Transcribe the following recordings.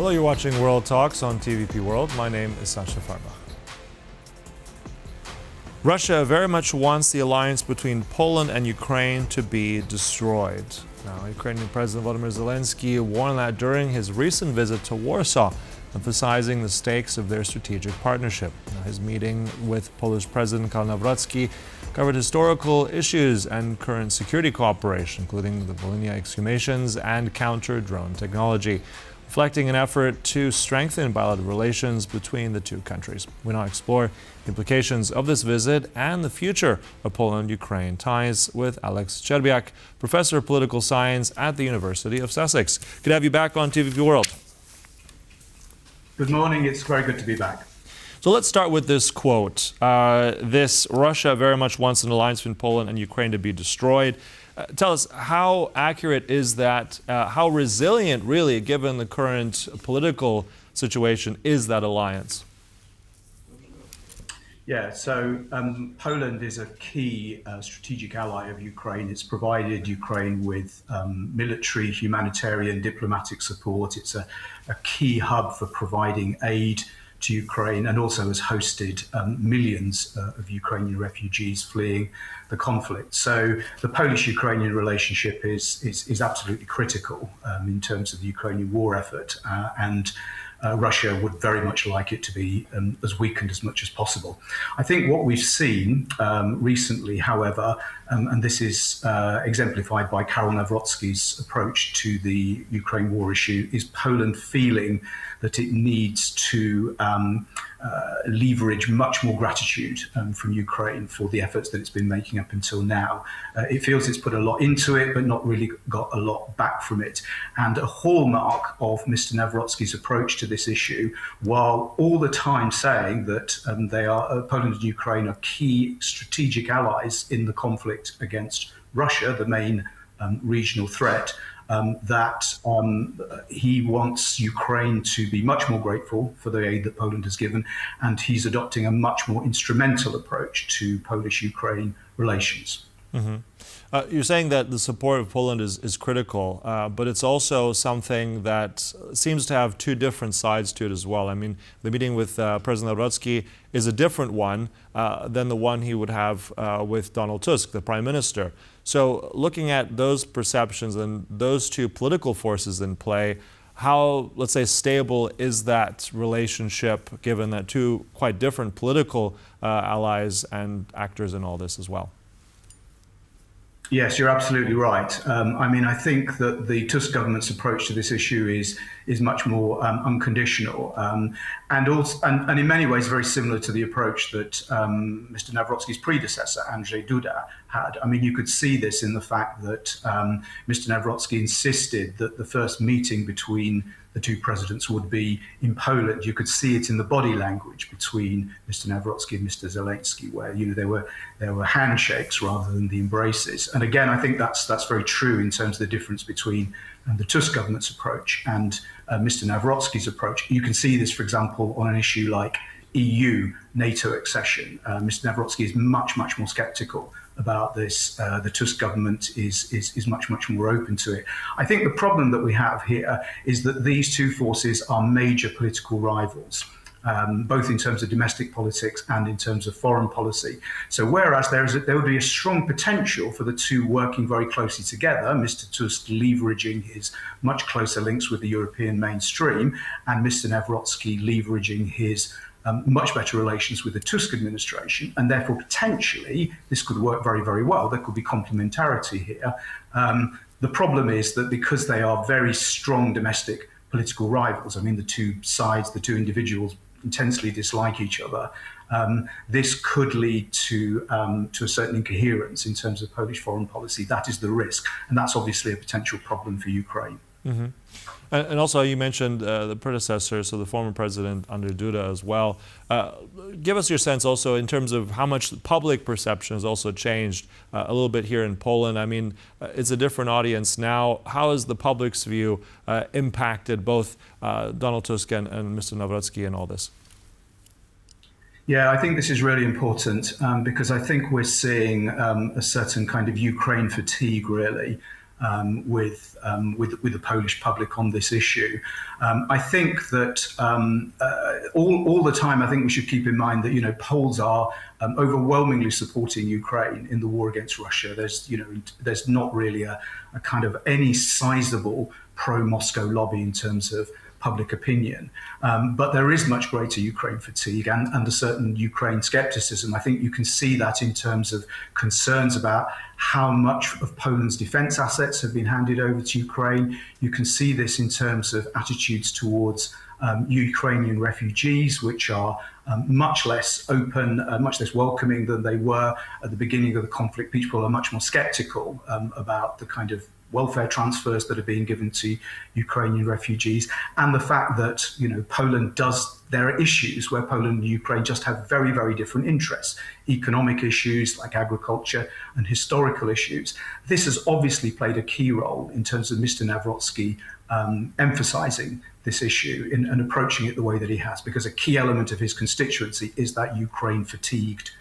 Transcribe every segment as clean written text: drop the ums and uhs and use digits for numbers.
Hello, you're watching World Talks on TVP World. My name is Sascha Fahrbach. Russia very much wants the alliance between Poland and Ukraine to be destroyed. Now, Ukrainian President Volodymyr Zelenskyy warned that during his recent visit to Warsaw, emphasizing the stakes of their strategic partnership. Now, his meeting with Polish President Karol Nawrocki covered historical issues and current security cooperation, including the Volhynia exhumations and counter-drone technology, reflecting an effort to strengthen bilateral relations between the two countries. We now explore the implications of this visit and the future of Poland-Ukraine ties with Aleks Szczerbiak, professor of political science at the University of Sussex. Good to have you back on TVP World. Good morning. It's very good to be back. So let's start with this quote. This Russia very much wants an alliance between Poland and Ukraine to be destroyed. Tell us, how accurate is that? How resilient, really, given the current political situation, is that alliance? Yeah, so Poland is a key strategic ally of Ukraine. It's provided Ukraine with military, humanitarian, diplomatic support. It's a key hub for providing aid to Ukraine, and also has hosted millions of Ukrainian refugees fleeing the conflict. So the Polish-Ukrainian relationship is absolutely critical in terms of the Ukrainian war effort, and Russia would very much like it to be as weakened as much as possible. I think what we've seen recently, however, and this is exemplified by Karol Nawrocki's approach to the Ukraine war issue, is Poland feeling that it needs to leverage much more gratitude from Ukraine for the efforts that it's been making up until now. It feels it's put a lot into it, but not really got a lot back from it. And a hallmark of Mr. Nawrocki's approach to this issue, while all the time saying that Poland and Ukraine are key strategic allies in the conflict against Russia, the main regional threat, that he wants Ukraine to be much more grateful for the aid that Poland has given, and he's adopting a much more instrumental approach to Polish-Ukraine relations. Mm-hmm. You're saying that the support of Poland is critical, but it's also something that seems to have two different sides to it as well. I mean, the meeting with President Nawrocki is a different one than the one he would have with Donald Tusk, the Prime Minister. So looking at those perceptions and those two political forces in play, how, let's say, stable is that relationship, given that two quite different political allies and actors in all this as well? Yes, you're absolutely right. I mean, I think that the Tusk government's approach to this issue is much more unconditional, and in many ways very similar to the approach that Mr. Nawrocki's predecessor, Andrzej Duda, had. I mean, you could see this in the fact that Mr. Nawrocki insisted that the first meeting between the two presidents would be in Poland. You could see it in the body language between Mr. Nawrocki and Mr. Zelenskyy, where there were handshakes rather than the embraces. And again, I think that's very true in terms of the difference between the Tusk government's approach and Mr. Nawrocki's approach. You can see this, for example, on an issue like EU NATO accession. Mr. Nawrocki is much more sceptical about this. The Tusk government is much more open to it. I think the problem that we have here is that these two forces are major political rivals, both in terms of domestic politics and in terms of foreign policy. So whereas there would be a strong potential for the two working very closely together, Mr. Tusk leveraging his much closer links with the European mainstream, and Mr. Nawrocki leveraging his much better relations with the Tusk administration, and therefore potentially this could work very well. There could be complementarity here. The problem is that because they are very strong domestic political rivals, I mean, the two sides, the two individuals intensely dislike each other, this could lead to a certain incoherence in terms of Polish foreign policy. That is the risk, and that's obviously a potential problem for Ukraine. Mm-hmm. And also, you mentioned the predecessor, so the former president under Duda as well. Give us your sense also in terms of how much public perception has also changed a little bit here in Poland. I mean, it's a different audience now. How has the public's view impacted both Donald Tusk and Mr. Nawrocki in all this? Yeah, I think this is really important because I think we're seeing a certain kind of Ukraine fatigue, really. with the Polish public on this issue. I think that all the time, I think we should keep in mind that Poles are overwhelmingly supporting Ukraine in the war against Russia. There's not really a kind of any sizable pro-Moscow lobby in terms of public opinion. But there is much greater Ukraine fatigue and a certain Ukraine skepticism. I think you can see that in terms of concerns about how much of Poland's defense assets have been handed over to Ukraine. You can see this in terms of attitudes towards Ukrainian refugees, which are much less open, much less welcoming than they were at the beginning of the conflict. People are much more skeptical about the kind of welfare transfers that are being given to Ukrainian refugees, and the fact that there are issues where Poland and Ukraine just have very, very different interests, economic issues like agriculture and historical issues. This has obviously played a key role in terms of Mr. Nawrocki emphasizing this issue and approaching it the way that he has, because a key element of his constituency is that Ukraine fatigued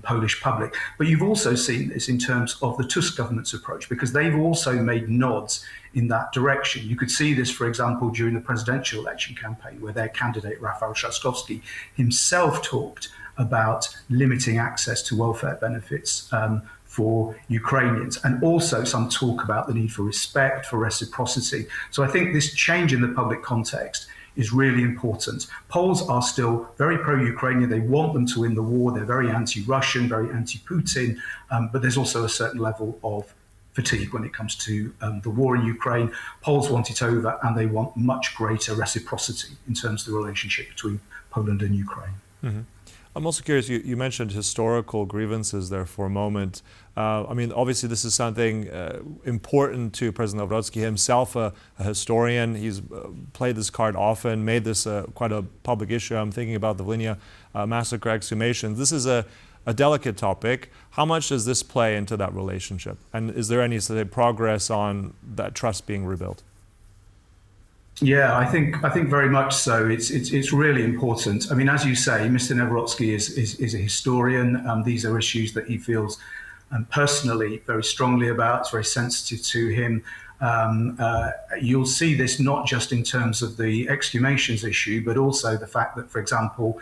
Polish public. But you've also seen this in terms of the Tusk government's approach, because they've also made nods in that direction. You could see this, for example, during the presidential election campaign, where their candidate, Rafał Trzaskowski, himself talked about limiting access to welfare benefits for Ukrainians, and also some talk about the need for respect, for reciprocity. So I think this change in the public context is really important. Poles are still very pro-Ukrainian. They want them to win the war. They're very anti-Russian, very anti-Putin. But there's also a certain level of fatigue when it comes to the war in Ukraine. Poles want it over, and they want much greater reciprocity in terms of the relationship between Poland and Ukraine. Mm-hmm. I'm also curious, you mentioned historical grievances there for a moment. Obviously this is something important to President Nawrocki himself, a historian. He's played this card often, made this quite a public issue. I'm thinking about the Volhynia massacre exhumations. This is a delicate topic. How much does this play into that relationship? And is there any progress on that trust being rebuilt? Yeah, I think very much so. It's really important. I mean, as you say, Mr. Nawrocki is a historian. These are issues that he feels personally very strongly about. It's very sensitive to him. You'll see this not just in terms of the exhumations issue, but also the fact that, for example,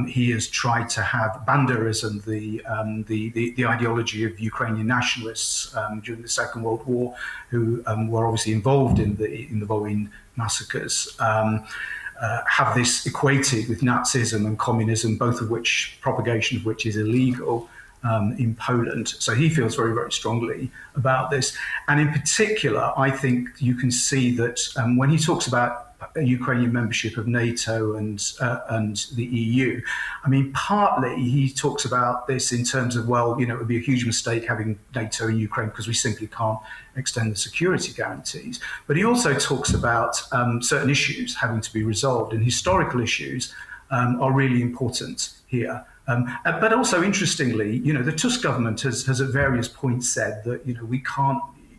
he has tried to have Banderism, the ideology of Ukrainian nationalists during the Second World War, who were obviously involved in the Volhynia massacres, have this equated with Nazism and communism, both of which, propagation of which is illegal in Poland. So he feels very, very strongly about this. And in particular, I think you can see that when he talks about Ukrainian membership of NATO and the EU, I mean, partly he talks about this in terms of, it would be a huge mistake having NATO in Ukraine because we simply can't extend the security guarantees. But he also talks about certain issues having to be resolved, and historical issues are really important here. But also, interestingly, the Tusk government has at various points said that,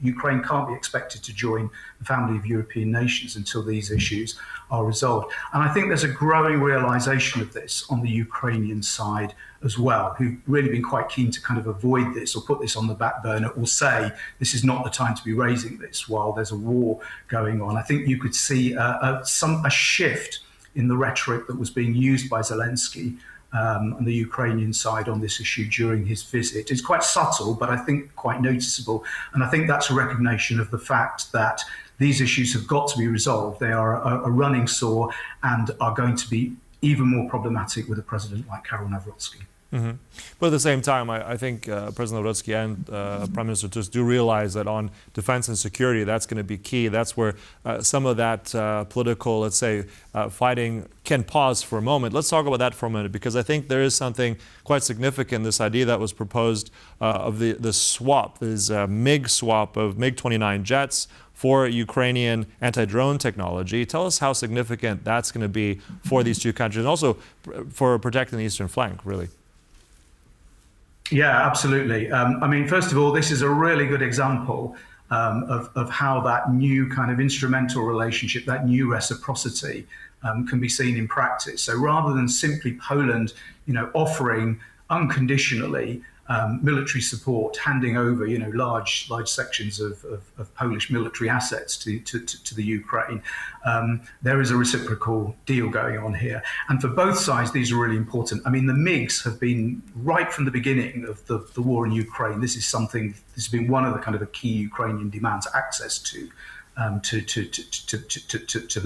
Ukraine can't be expected to join the family of European nations until these issues are resolved. And I think there's a growing realization of this on the Ukrainian side as well, who've really been quite keen to kind of avoid this or put this on the back burner or say this is not the time to be raising this while there's a war going on. I think you could see a shift in the rhetoric that was being used by Zelenskyy on the Ukrainian side on this issue during his visit. It's quite subtle, but I think quite noticeable. And I think that's a recognition of the fact that these issues have got to be resolved. They are a running sore and are going to be even more problematic with a president like Karol Nawrocki. Mm-hmm. But at the same time, I think President Nawrocki and Prime Minister Tusk do realize that on defense and security, that's going to be key. That's where some of that political, let's say, fighting can pause for a moment. Let's talk about that for a minute, because I think there is something quite significant, this idea that was proposed of the swap, this MiG swap of MiG-29 jets for Ukrainian anti-drone technology. Tell us how significant that's going to be for these two countries and also for protecting the eastern flank, really. Yeah, absolutely. First of all, this is a really good example of how that new kind of instrumental relationship, that new reciprocity can be seen in practice. So rather than simply Poland, offering unconditionally military support, handing over, large sections of Polish military assets to the Ukraine. There is a reciprocal deal going on here. And for both sides, these are really important. I mean, the MiGs have been, right from the beginning of the war in Ukraine, this has been one of the kind of the key Ukrainian demands, access to the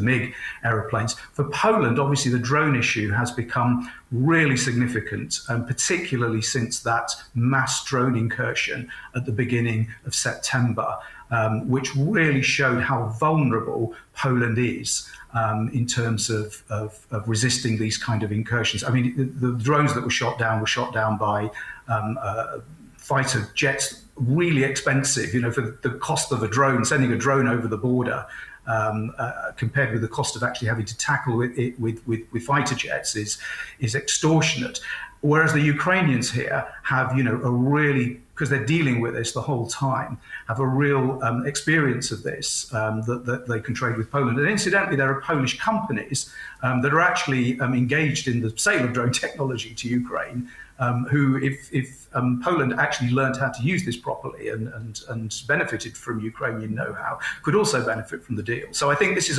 MiG aeroplanes. For Poland, obviously, the drone issue has become really significant, particularly since that mass drone incursion at the beginning of September, which really showed how vulnerable Poland is in terms of resisting these kind of incursions. I mean, the drones that were shot down by fighter jets, really expensive, for the cost of a drone, sending a drone over the border, compared with the cost of actually having to tackle it with fighter jets is extortionate. Whereas the Ukrainians here have, a really, because they're dealing with this the whole time, have a real experience of this, that they can trade with Poland. And incidentally, there are Polish companies that are actually engaged in the sale of drone technology to Ukraine, who, if Poland actually learned how to use this properly and benefited from Ukrainian know-how, could also benefit from the deal. So I think this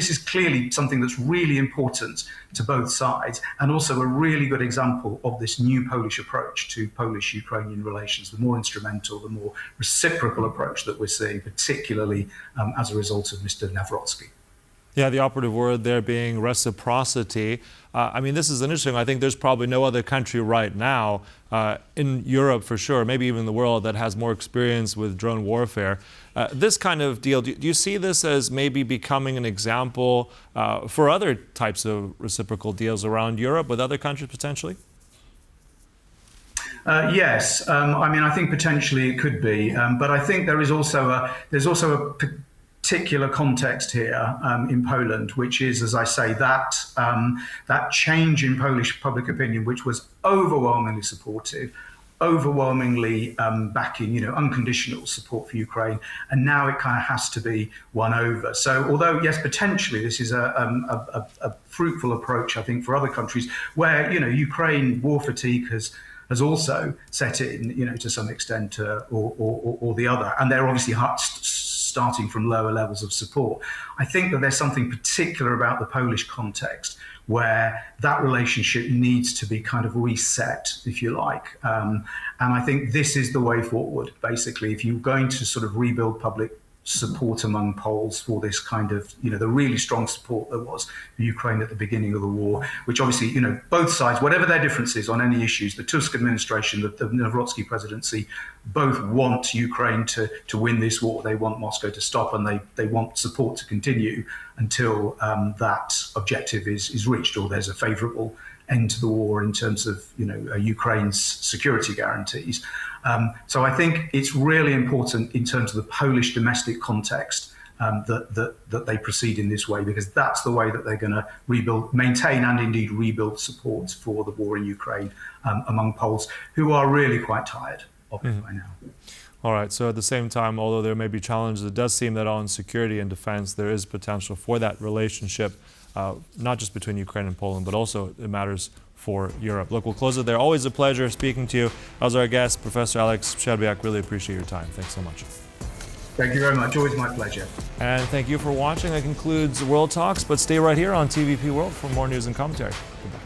is clearly something that's really important to both sides, and also a really good example of this new Polish approach to Polish-Ukrainian relations, the more instrumental, the more reciprocal approach that we're seeing, particularly as a result of Mr. Nawrocki. Yeah, the operative word there being reciprocity. I mean, this is interesting. I think there's probably no other country right now, in Europe for sure, maybe even the world, that has more experience with drone warfare. This kind of deal, do you see this as maybe becoming an example for other types of reciprocal deals around Europe with other countries potentially? Yes, I mean, I think potentially it could be, but I think there's also a particular context here in Poland, which is, as I say, that change in Polish public opinion, which was overwhelmingly supportive, overwhelmingly backing, unconditional support for Ukraine, and now it kind of has to be won over. So, although yes, potentially this is a fruitful approach, I think, for other countries where Ukraine war fatigue has also set in, to some extent or the other, and they're obviously starting from lower levels of support. I think that there's something particular about the Polish context where that relationship needs to be kind of reset, if you like. And I think this is the way forward, basically. If you're going to sort of rebuild public support among Poles for this kind of, the really strong support there was for Ukraine at the beginning of the war, which obviously, both sides, whatever their differences on any issues, the Tusk administration, the Nawrocki presidency, both want Ukraine to win this war. They want Moscow to stop, and they want support to continue until that objective is reached, or there's a favorable end to the war in terms of, Ukraine's security guarantees. So I think it's really important in terms of the Polish domestic context that they proceed in this way, because that's the way that they're going to maintain and indeed rebuild support for the war in Ukraine among Poles, who are really quite tired of it by now. All right. So at the same time, although there may be challenges, it does seem that on security and defense, there is potential for that relationship, not just between Ukraine and Poland, but also it matters for Europe. Look, we'll close it there. Always a pleasure speaking to you. As our guest, Professor Aleks Szczerbiak, really appreciate your time. Thanks so much. Thank you very much. Always my pleasure. And thank you for watching. That concludes World Talks, but stay right here on TVP World for more news and commentary. Goodbye.